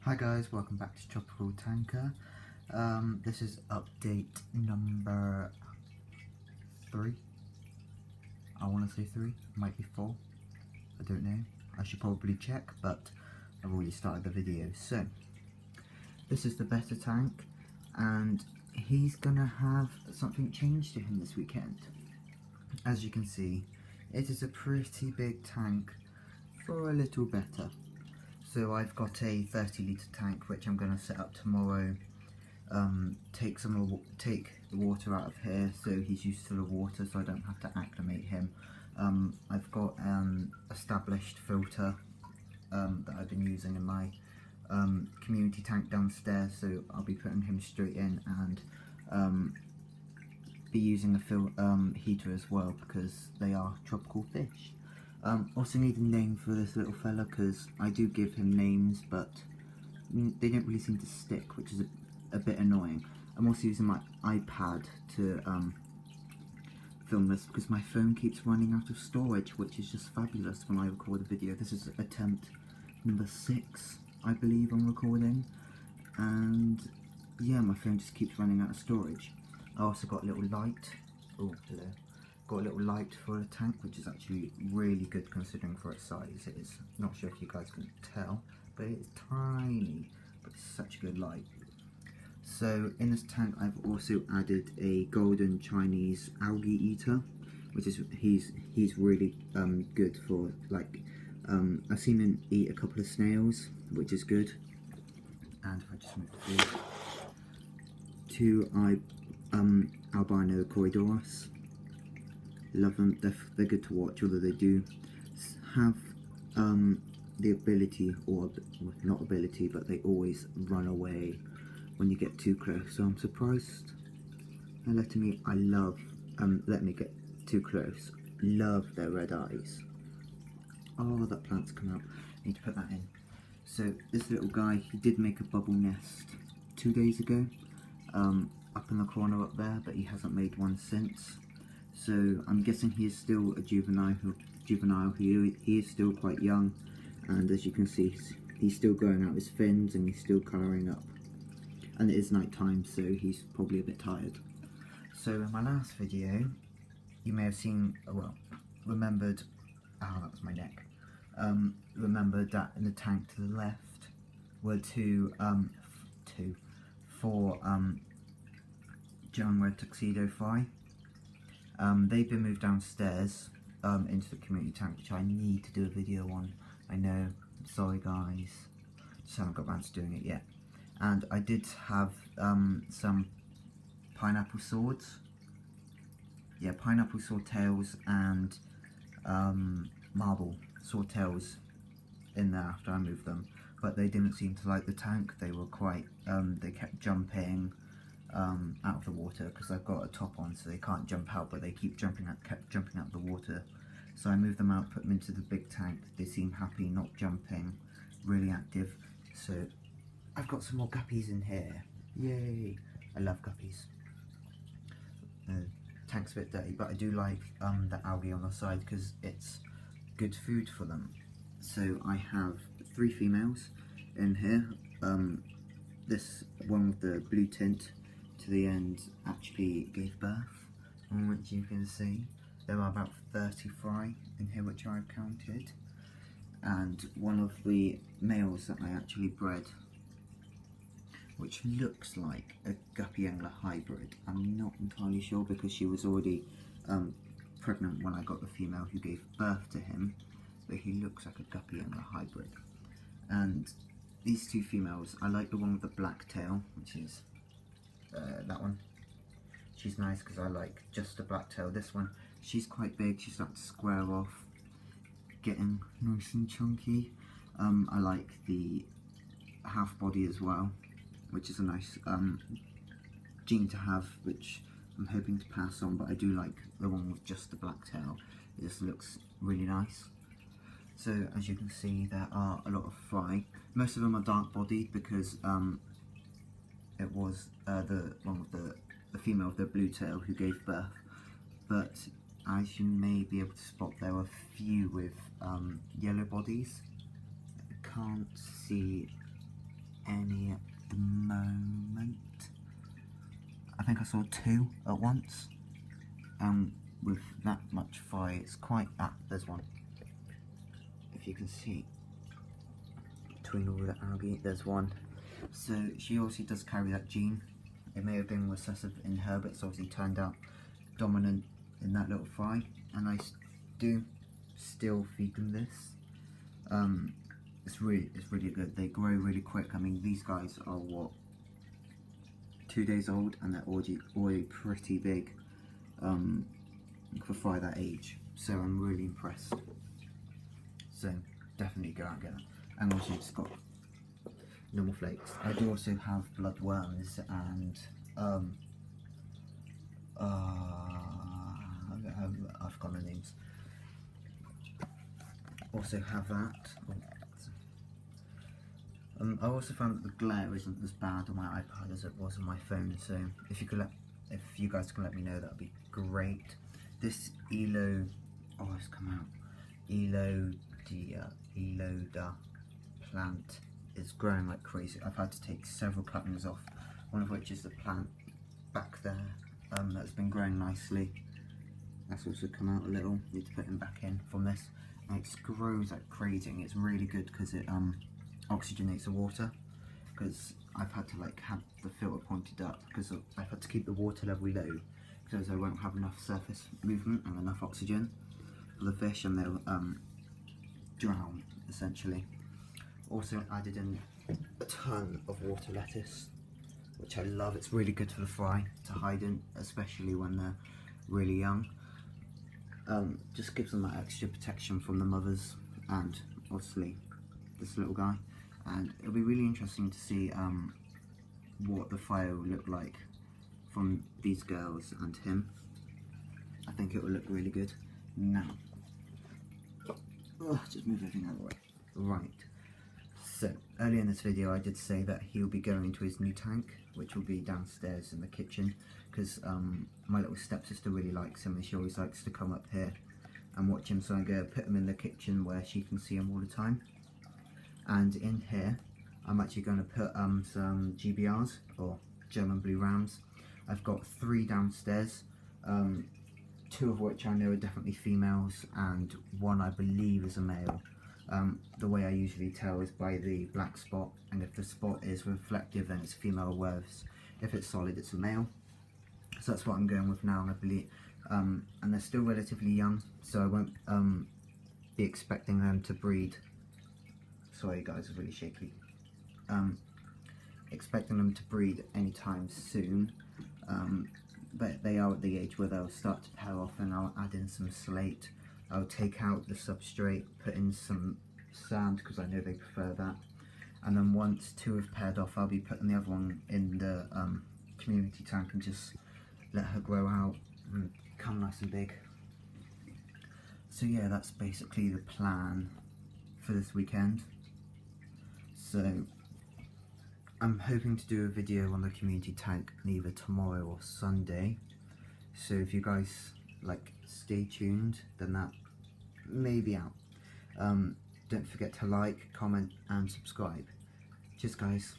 Hi guys, welcome back to Tropical Tanker. This is update number 3. I want to say 3, might be 4, I don't know. I should probably check, but I've already started the video. So, this is the beta tank, and he's gonna have something changed to him this weekend. As you can see, it is a pretty big tank for a little beta. So I've got a 30 litre tank which I'm going to set up tomorrow, take the water out of here so he's used to the water so I don't have to acclimate him. I've got an established filter that I've been using in my community tank downstairs, so I'll be putting him straight in and be using a heater as well because they are tropical fish. Also need a name for this little fella because I do give him names but they don't really seem to stick, which is a bit annoying. I'm also using my iPad to film this because my phone keeps running out of storage, which is just fabulous when I record a video. This is attempt number 6 I believe I'm recording, and yeah, my phone just keeps running out of storage. I also got a little light. Oh, hello. Got a little light for the tank, which is actually really good considering for its size. It is, not sure if you guys can tell, but it's tiny, but it's such a good light. So in this tank I've also added a golden Chinese algae eater, which is, he's really good for, like, I've seen him eat a couple of snails, which is good. And if I just move forward, 2 albino Corydoras. Love them, they're good to watch, although they do have the ability, or not ability, but they always run away when you get too close. So I'm surprised they're letting me, let me get too close. Love their red eyes. Oh, that plant's come out, need to put that in. So this little guy, he did make a bubble nest 2 days ago, up in the corner up there, but he hasn't made one since. So I'm guessing he is still a juvenile. He is still quite young, and as you can see, he's still growing out his fins and he's still colouring up. And it is night time, so he's probably a bit tired. So in my last video, you may have seen, remembered, that was my neck. Remembered that in the tank to the left were four John Red Tuxedo Fry. They've been moved downstairs into the community tank, which I need to do a video on. I know, sorry guys, just haven't got around to doing it yet. And I did have some pineapple swords. Yeah, pineapple swordtails and marble swordtails in there after I moved them. But they didn't seem to like the tank. They were quite, they kept jumping out of the water because I've got a top on, so they can't jump out, but they kept jumping out of the water. So I moved them out, put them into the big tank. They seem happy, not jumping, really active. So I've got some more guppies in here. Yay! I love guppies. The tank's a bit dirty, but I do like the algae on the side because it's good food for them. So I have 3 females in here. This one with the blue tint to the end actually gave birth, which you can see. There are about 30 fry in here which I've counted, and one of the males that I actually bred, which looks like a guppy angler hybrid. I'm not entirely sure because she was already pregnant when I got the female who gave birth to him, but he looks like a guppy angler hybrid. And these 2 females, I like the one with the black tail, which is that one. She's nice because I like just the black tail. This one, she's quite big, she's starting to square off, getting nice and chunky. I like the half body as well, which is a nice gene to have, which I'm hoping to pass on, but I do like the one with just the black tail. It just looks really nice. So as you can see, there are a lot of fry. Most of them are dark bodied because it was the one with the female with the blue tail who gave birth, but as you may be able to spot, there are a few with yellow bodies. I can't see any at the moment. I think I saw 2 at once. With that much fire, it's quite... there's one. If you can see, between all the algae, there's one. So she obviously does carry that gene. It may have been recessive in her, but it's obviously turned out dominant in that little fry. And I do still feed them this. It's really good. They grow really quick. I mean, these guys are what, 2 days old, and they're already pretty big for fry that age. So I'm really impressed. So definitely go out and get them. And also it's got normal flakes. I do also have bloodworms and I've forgotten the names. Also have that. I also found that the glare isn't as bad on my iPad as it was on my phone. So if you guys can let me know, that'd be great. This it's come out. Eloda plant is growing like crazy. I've had to take several cuttings off, one of which is the plant back there that's been growing nicely. That's also come out a little. Need to put him back in from this. And it grows like crazy, and it's really good because it oxygenates the water. Because I've had to like have the filter pointed up because I've had to keep the water level low because I won't have enough surface movement and enough oxygen for the fish, and they'll drown essentially. Also added in a ton of water lettuce, which I love. It's really good for the fry to hide in, especially when they're really young. Just gives them that extra protection from the mothers and obviously this little guy. And it'll be really interesting to see what the fire will look like from these girls and him. I think it will look really good. Now, just move everything out of the way. Right, so earlier in this video I did say that he'll be going to his new tank, which will be downstairs in the kitchen, because my little stepsister really likes him and she always likes to come up here and watch him, so I'm going to put him in the kitchen where she can see him all the time. And in here I'm actually going to put some GBRs, or German Blue Rams. I've got 3 downstairs, 2 of which I know are definitely females and 1 I believe is a male. The way I usually tell is by the black spot, and if the spot is reflective then it's female, whereas if it's solid it's a male. So that's what I'm going with now, and I believe, and they're still relatively young, so I won't be expecting them to breed. Sorry guys, it's really shaky. Expecting them to breed anytime soon, but they are at the age where they'll start to pair off, and I'll add in some slate. I'll take out the substrate, put in some sand because I know they prefer that, and then once 2 have paired off I'll be putting the other one in the community tank and just let her grow out and become nice and big. So yeah, that's basically the plan for this weekend. So I'm hoping to do a video on the community tank either tomorrow or Sunday, so if you guys like stay tuned, then that may be out. Don't forget to like, comment and subscribe. Cheers guys.